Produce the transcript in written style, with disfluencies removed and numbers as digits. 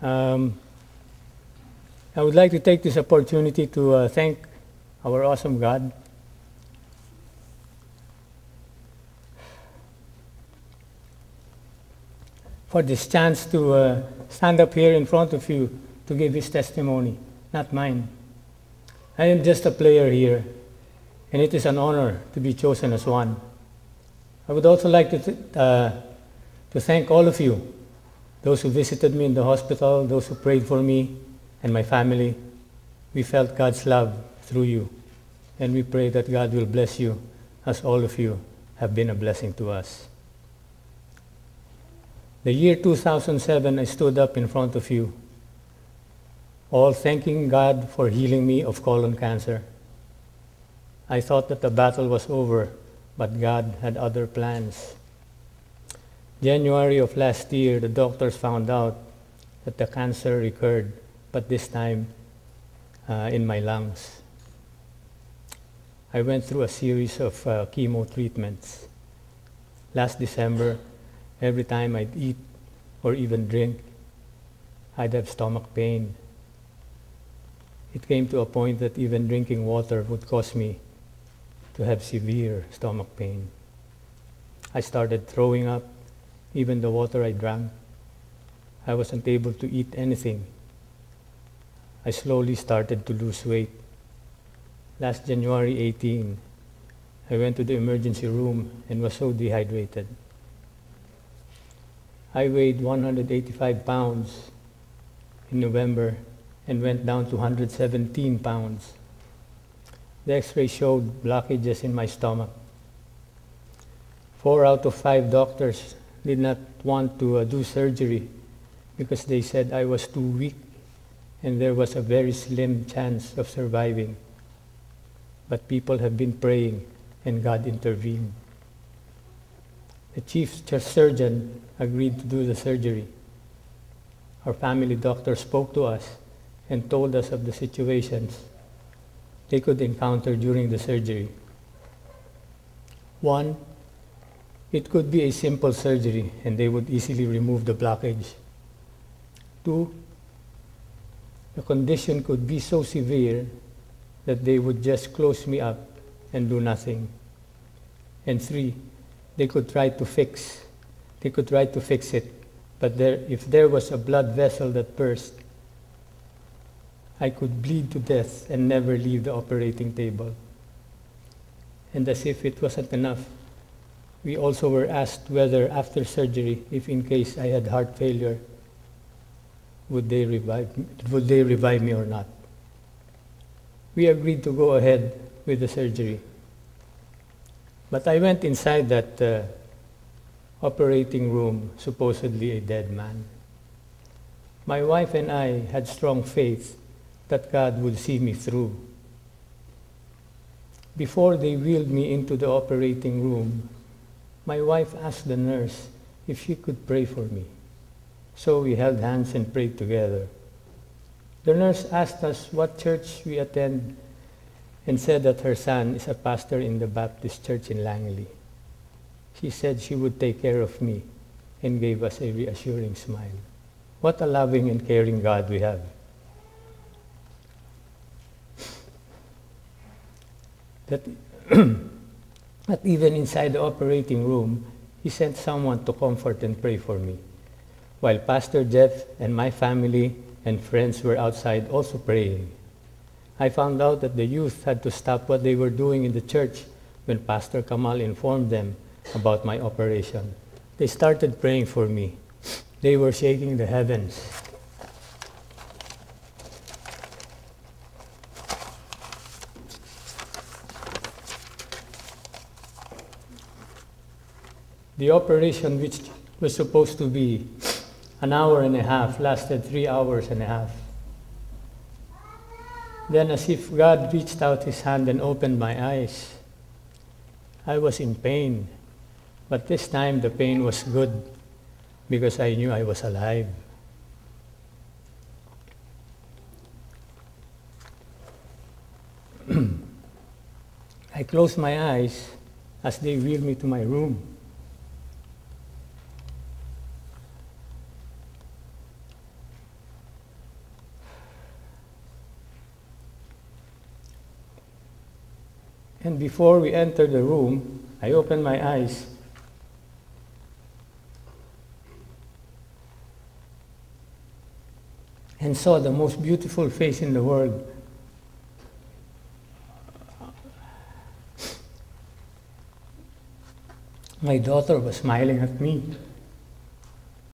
Um, I would like to take this opportunity to thank our awesome God for this chance to stand up here in front of you to give His testimony, not mine. I am just a player here, and it is an honor to be chosen as one. I would also like to thank all of you, those who visited me in the hospital, those who prayed for me and my family. We felt God's love through you, and we pray that God will bless you as all of you have been a blessing to us. The year 2007, I stood up in front of you, all thanking God for healing me of colon cancer. I thought that the battle was over, but God had other plans. January of last year, the doctors found out that the cancer recurred, but this time in my lungs. I went through a series of chemo treatments. Last December, every time I'd eat or even drink, I'd have stomach pain. It came to a point that even drinking water would cause me to have severe stomach pain. I started throwing up, even the water I drank. I wasn't able to eat anything. I slowly started to lose weight. Last January 18, I went to the emergency room and was so dehydrated. I weighed 185 pounds in November and went down to 117 pounds. The x-ray showed blockages in my stomach. 4 out of 5 doctors did not want to do surgery because they said I was too weak and there was a very slim chance of surviving. But people have been praying and God intervened. The chief surgeon agreed to do the surgery. Our family doctor spoke to us and told us of the situations they could encounter during the surgery. 1, it could be a simple surgery and they would easily remove the blockage. 2, the condition could be so severe that they would just close me up and do nothing. And 3, they could try to fix it, but if there was a blood vessel that burst, I could bleed to death and never leave the operating table. And as if it wasn't enough, we also were asked whether after surgery, if in case I had heart failure, would they revive me or not. We agreed to go ahead with the surgery. But I went inside that operating room, supposedly a dead man. My wife and I had strong faith that God would see me through. Before they wheeled me into the operating room, my wife asked the nurse if she could pray for me. So we held hands and prayed together. The nurse asked us what church we attend and said that her son is a pastor in the Baptist church in Langley. She said she would take care of me and gave us a reassuring smile. What a loving and caring God we have. That even inside the operating room, He sent someone to comfort and pray for me, while Pastor Jeff and my family and friends were outside also praying. I found out that the youth had to stop what they were doing in the church when Pastor Kamal informed them about my operation. They started praying for me. They were shaking the heavens. The operation, which was supposed to be an hour and a half, lasted 3 hours and a half. Then, as if God reached out His hand and opened my eyes, I was in pain, but this time the pain was good because I knew I was alive. I closed my eyes as they wheeled me to my room. And before we entered the room, I opened my eyes. And saw the most beautiful face in the world. My daughter was smiling at me.